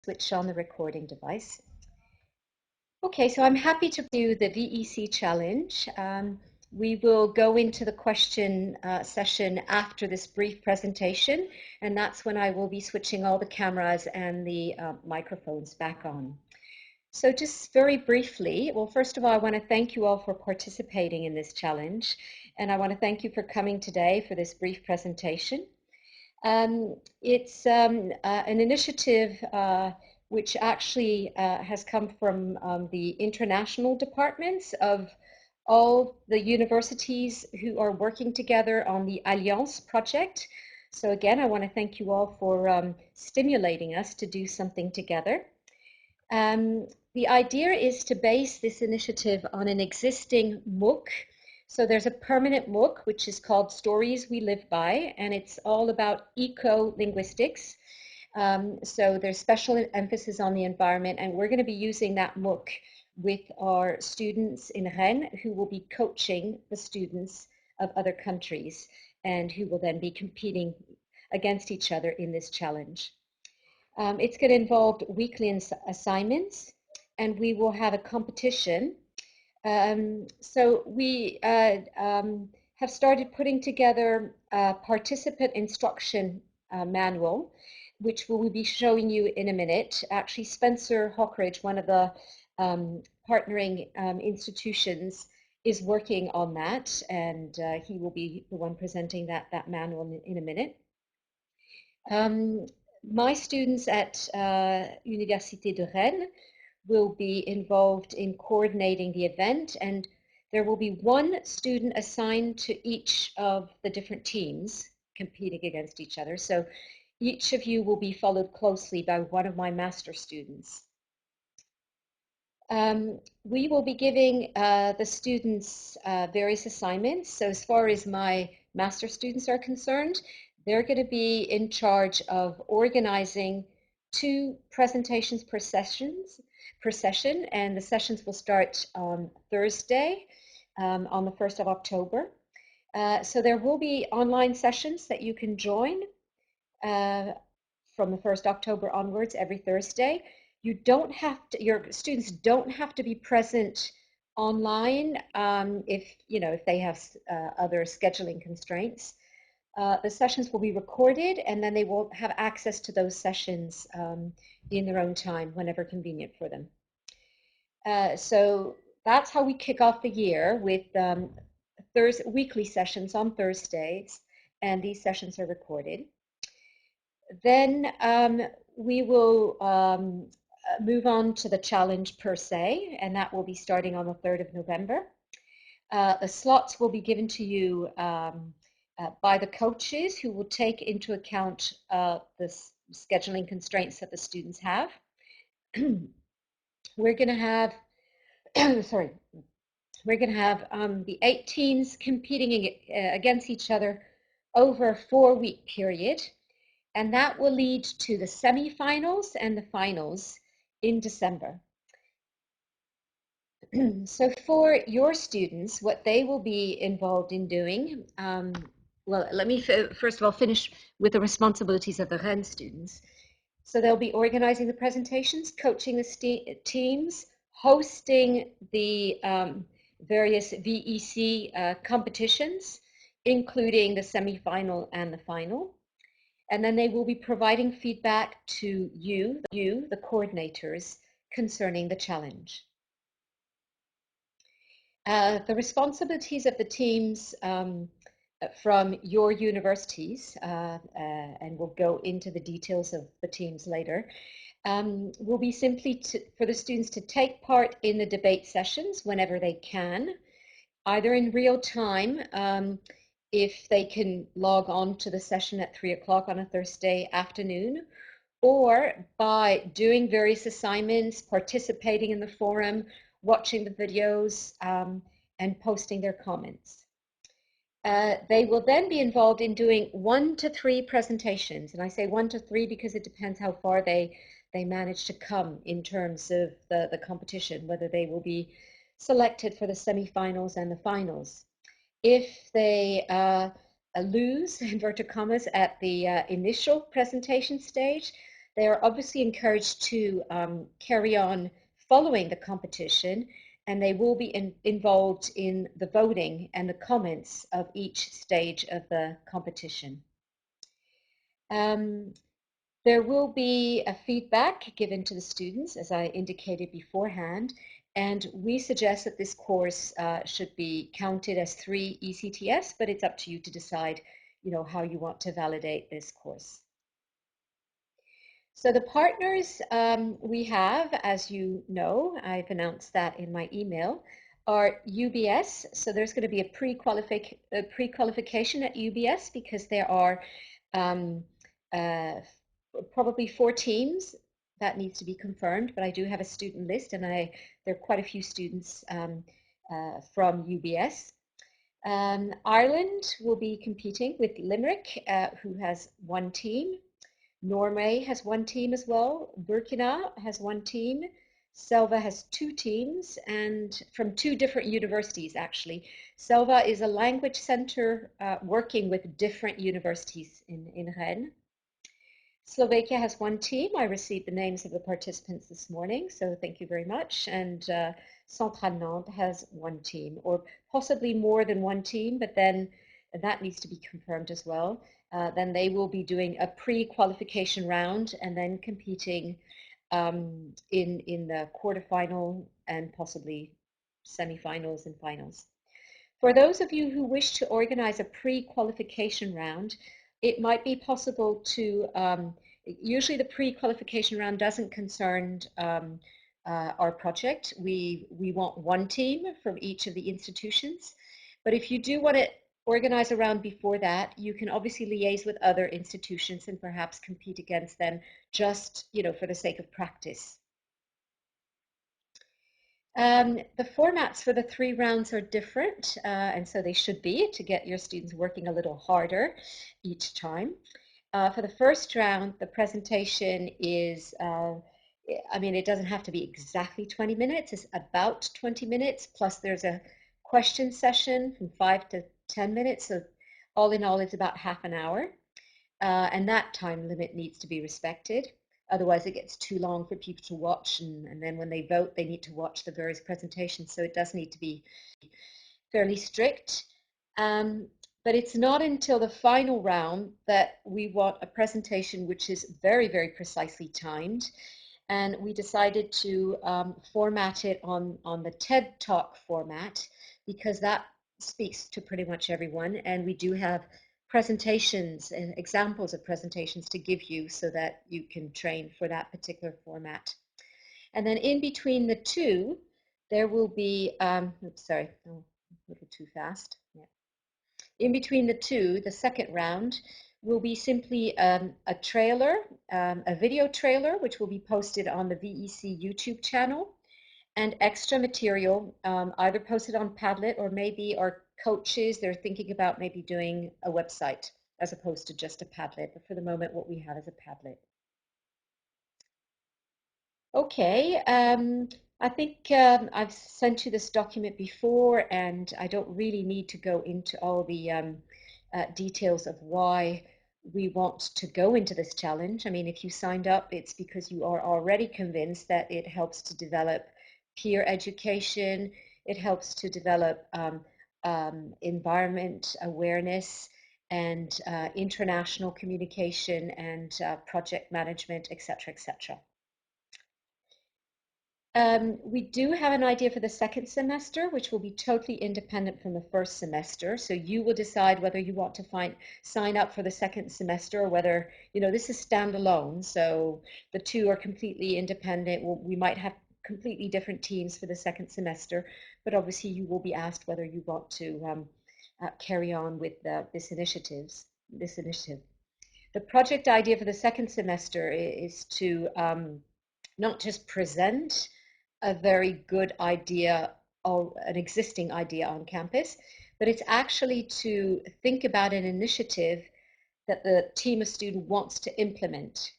switch on the recording device. Okay, so I'm happy to do the VEC challenge. We will go into the question session after this brief presentation, and that's when I will be switching all the cameras and the microphones back on. So just very briefly, well, first of all, I want to thank you all for participating in this challenge, and I want to thank you for coming today for this brief presentation. It's an initiative which actually has come from the international departments of all the universities who are working together on the Alliance project. So again, I want to thank you all for stimulating us to do something together. The idea is to base this initiative on an existing MOOC. So there's a permanent MOOC, which is called Stories We Live By, and it's all about eco-linguistics. So there's special emphasis on the environment, and we're going to be using that MOOC with our students in Rennes, who will be coaching the students of other countries, and who will then be competing against each other in this challenge. It's going to involve weekly assignments, and we will have a competition. So we have started putting together a participant instruction manual, which we will be showing you in a minute. Actually, Spencer Hockridge, one of the partnering institutions, is working on that, and he will be the one presenting that manual in a minute. My students at Université de Rennes will be involved in coordinating the event, and there will be one student assigned to each of the different teams competing against each other. So each of you will be followed closely by one of my master students. We will be giving the students various assignments. So as far as my master students are concerned, they're going to be in charge of organizing 2 presentations per session, and the sessions will start on Thursday, on the 1st of October. So there will be online sessions that you can join from the 1st October onwards every Thursday. You don't have to, your students don't have to be present online if they have other scheduling constraints. The sessions will be recorded, and then they will have access to those sessions in their own time whenever convenient for them. So that's how we kick off the year, with weekly sessions on Thursdays, and these sessions are recorded. Then we will move on to the challenge per se, and that will be starting on the 3rd of November. The slots will be given to you by the coaches, who will take into account the scheduling constraints that the students have. We're going to have, sorry, we're going to have the 8 teams competing against each other over a 4-week period, and that will lead to the semifinals and the finals in December. So for your students, what they will be involved in doing, well, let me first of all finish with the responsibilities of the Rennes students. So they'll be organizing the presentations, coaching the teams, hosting the various VEC competitions, including the semifinal and the final. And then they will be providing feedback to you, the coordinators, concerning the challenge. The responsibilities of the teams from your universities, and we'll go into the details of the teams later, will be simply for the students to take part in the debate sessions whenever they can, either in real time, if they can log on to the session at 3 o'clock on a Thursday afternoon, or by doing various assignments, participating in the forum, watching the videos, and posting their comments. They will then be involved in doing 1 to 3 presentations, and I say 1 to 3 because it depends how far they manage to come in terms of the competition, whether they will be selected for the semifinals and the finals. If they lose, inverted commas, at the initial presentation stage, They are obviously encouraged to carry on following the competition, and they will be involved in the voting and the comments of each stage of the competition. There will be a feedback given to the students, as I indicated beforehand, and we suggest that this course should be counted as 3 ECTS, but it's up to you to decide, how you want to validate this course. So the partners we have, as you know, I've announced that in my email, are UBS. So there's going to be a pre-qualification at UBS because there are probably 4 teams. That needs to be confirmed, but I do have a student list, and there are quite a few students from UBS. Ireland will be competing with Limerick, who has 1 team. Norway has 1 team as well. Burkina has 1 team. Selva has 2 teams, and from 2 different universities, actually. Selva is a language center working with different universities in Rennes. Slovakia has 1 team. I received the names of the participants this morning, so thank you very much. And Centrale Nantes has 1 team, or possibly more than 1 team, but then that needs to be confirmed as well. Then they will be doing a pre-qualification round and then competing in the quarterfinal and possibly semifinals and finals. For those of you who wish to organize a pre-qualification round, it might be possible to, usually the pre-qualification round doesn't concern our project. We want 1 team from each of the institutions. But if you do want to organize a round before that, you can obviously liaise with other institutions and perhaps compete against them just, for the sake of practice. The formats for the 3 rounds are different, and so they should be, to get your students working a little harder each time. For the first round, the presentation is, it doesn't have to be exactly 20 minutes, it's about 20 minutes, plus there's a question session from 5 to 10 minutes, so all in all, it's about half an hour, and that time limit needs to be respected. Otherwise, it gets too long for people to watch, and then when they vote, they need to watch the various presentations. So it does need to be fairly strict. But it's not until the final round that we want a presentation which is very, very precisely timed. And we decided to format it on the TED Talk format because that speaks to pretty much everyone. And we do have presentations and examples of presentations to give you so that you can train for that particular format. And then in between the 2, there will be, oops, sorry, oh, a little too fast. Yeah. In between the 2, the second round, will be simply a trailer, a video trailer, which will be posted on the VEC YouTube channel, and extra material, either posted on Padlet or maybe our coaches, they're thinking about maybe doing a website as opposed to just a Padlet. But for the moment, what we have is a Padlet. Okay, I think I've sent you this document before, and I don't really need to go into all the details of why we want to go into this challenge. I mean, if you signed up, it's because you are already convinced that it helps to develop peer education, it helps to develop environment awareness and international communication and project management, etc., etc. We do have an idea for the second semester, which will be totally independent from the first semester. So you will decide whether you want to sign up for the second semester or whether, this is standalone. So the 2 are completely independent. We might have completely different teams for the second semester, but obviously you will be asked whether you want to carry on with this initiative. The project idea for the second semester is to not just present a very good idea or an existing idea on campus, but it's actually to think about an initiative that the team of students wants to implement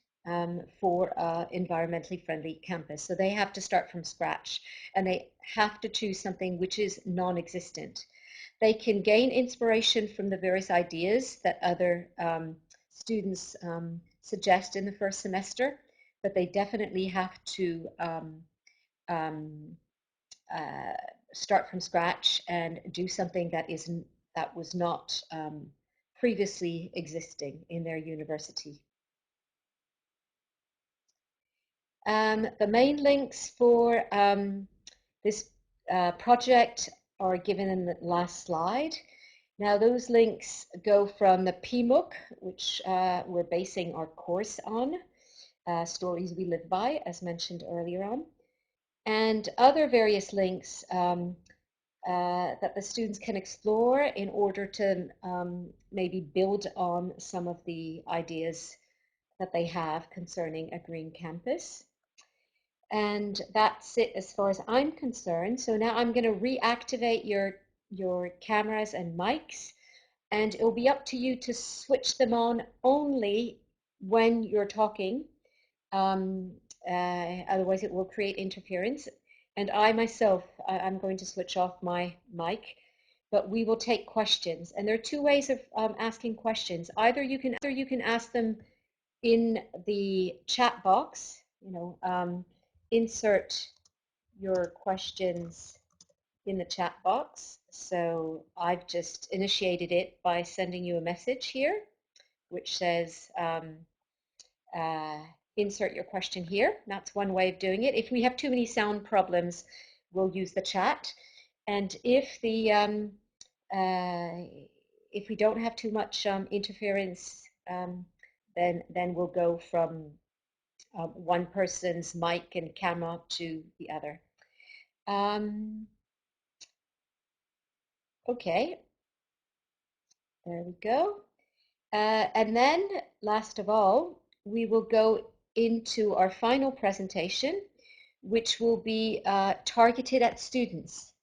for environmentally friendly campus. So they have to start from scratch and they have to choose something which is non-existent. They can gain inspiration from the various ideas that other students suggest in the first semester. but they definitely have to um, uh, start from scratch and do something that was not previously existing in their university. The main links for this project are given in the last slide. Now those links go from the PMOOC, which we're basing our course on, Stories We Live By, as mentioned earlier on, and other various links that the students can explore in order to maybe build on some of the ideas that they have concerning a green campus. And that's it as far as I'm concerned. So now I'm going to reactivate your cameras and mics, and it'll be up to you to switch them on only when you're talking. Otherwise it will create interference. And I myself, I'm going to switch off my mic, but we will take questions. And there are two ways of asking questions. Either you can ask them in the chat box, insert your questions in the chat box. So I've just initiated it by sending you a message here, which says, insert your question here. That's one way of doing it. If we have too many sound problems, we'll use the chat. And if we don't have too much interference, then we'll go from one person's mic and camera to the other. Okay, there we go. And then, last of all, we will go into our final presentation, which will be targeted at students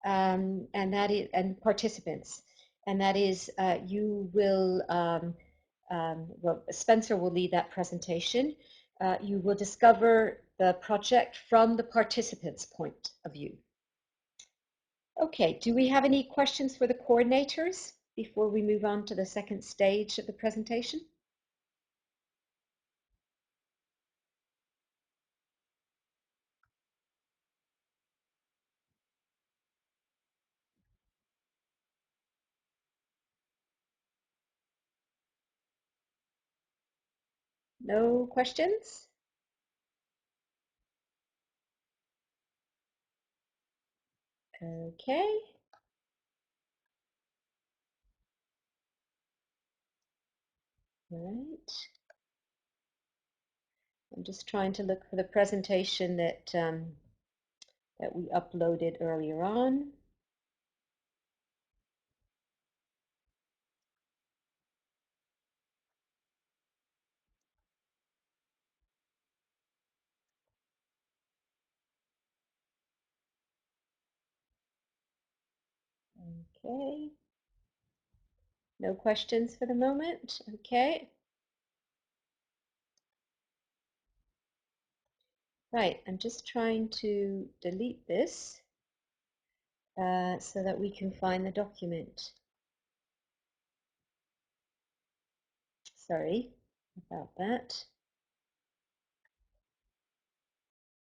and participants. And that is, you will, well, Spencer will lead that presentation. You will discover the project from the participants' point of view. Okay, do we have any questions for the coordinators before we move on to the second stage of the presentation? No questions? Okay. All right. I'm just trying to look for the presentation that that we uploaded earlier on. Okay. No questions for the moment. Okay. Right. I'm just trying to delete this so that we can find the document. Sorry about that.